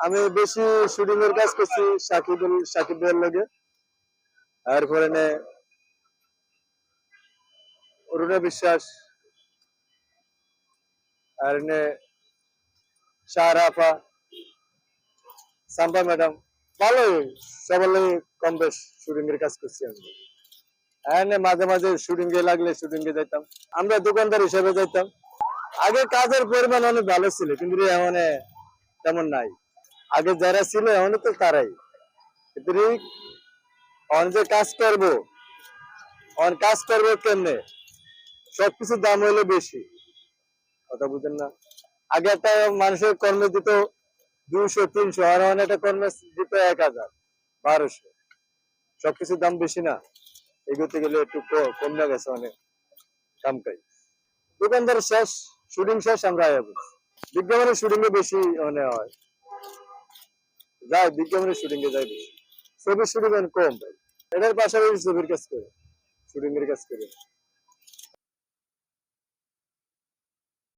আমি বেশি শুটিং এর কাজ করছি সাকিব ভাইয়ের লগে। এরপরে অরুণা বিশ্বাস, আর শাহরাফা, সাম্পা ম্যাডাম, ভালোই সবার লগে কম বেশ শুটিং এর কাজ করছি আমি। মাঝে মাঝে শুটিং এ লাগলে শুটিং এ যাইতাম। আমরা দোকানদার হিসেবে যাইতাম। আগে কাজের পরিমাণ অনেক ভালো ছিল, কিন্তু এখন তেমন নাই। আগে যারা ছিল এখন তো তারাই, কিন্তু যে কাজ করবো কেমনে, সবকিছুর দাম হইলে বেশি, কথা বুঝেন না। আগে একটা মানুষের কর্মে দিত 200-300, আর এখন একটা কর্মে দিত 1000-1200। সবকিছুর দাম বেশি না, এগোতে গেলে একটু কমে গেছে অনেক দামটাই। দোকানদার শেষ, শুটিং শেষ, আমরা বিজ্ঞাপনের শুটিং এ বেশি হয়, বিজ্ঞাপনের শুটিং এ যায় বেশি। ছবির শুটিং কম ভাই, এটার পাশাপাশি ছবির কাজ করে, শুটিং এর কাজ করে।